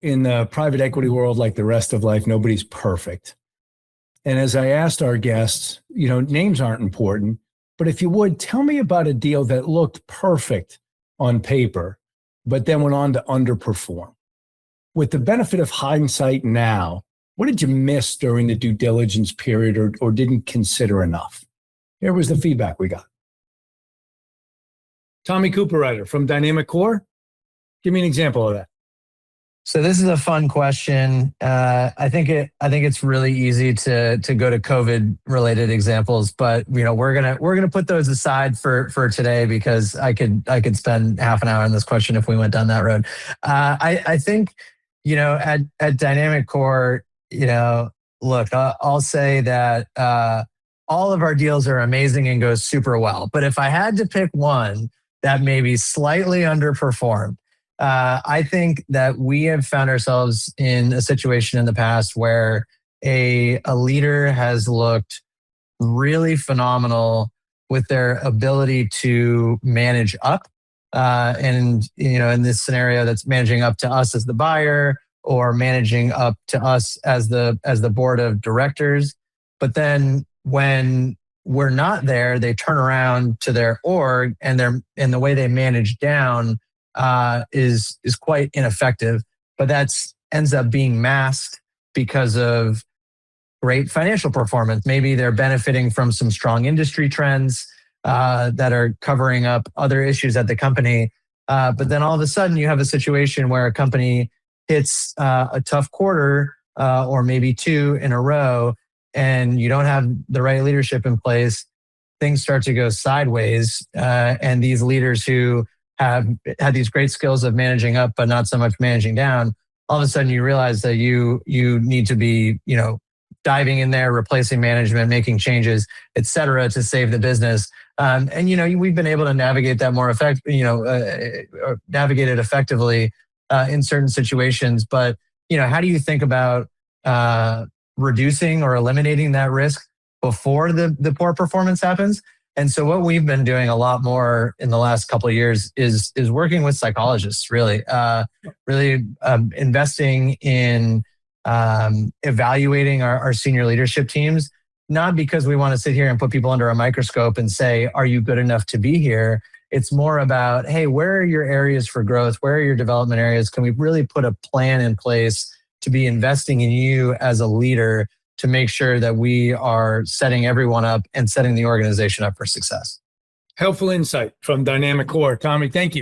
in the private equity world, like the rest of life, nobody's perfect. And as I asked our guests, names aren't important, but if you would, tell me about a deal that looked perfect on paper, but then went on to underperform. With the benefit of hindsight now, what did you miss during the due diligence period or didn't consider enough? Here was the feedback we got. Tommy Cooperrider from Dynamic Core. Give me an example of that. So this is a fun question. I think it's really easy to go to COVID related examples, but we're gonna put those aside for today because I could spend half an hour on this question if we went down that road. I think at Dynamic Core, look, I'll say that all of our deals are amazing and go super well. But if I had to pick one that maybe slightly underperformed, I think that we have found ourselves in a situation in the past where a leader has looked really phenomenal with their ability to manage up. And in this scenario, that's managing up to us as the buyer or managing up to us as the board of directors. But then when we're not there, they turn around to their org and the way they manage down is quite ineffective, but that's ends up being masked because of great financial performance. Maybe they're benefiting from some strong industry trends that are covering up other issues at the company. But then all of a sudden you have a situation where a company hits a tough quarter or maybe two in a row, and you don't have the right leadership in place. Things start to go sideways, and these leaders who have had these great skills of managing up, but not so much managing down, all of a sudden you realize that you need to be, diving in there, replacing management, making changes, et cetera, to save the business. And we've been able to navigate that navigate it effectively in certain situations. But how do you think about reducing or eliminating that risk before the poor performance happens? And so what we've been doing a lot more in the last couple of years is working with psychologists, really investing in evaluating our senior leadership teams, not because we want to sit here and put people under a microscope and say, are you good enough to be here? It's more about, hey, where are your areas for growth? Where are your development areas? Can we really put a plan in place to be investing in you as a leader to make sure that we are setting everyone up and setting the organization up for success? Helpful insight from Dynamic Core. Tommy, thank you.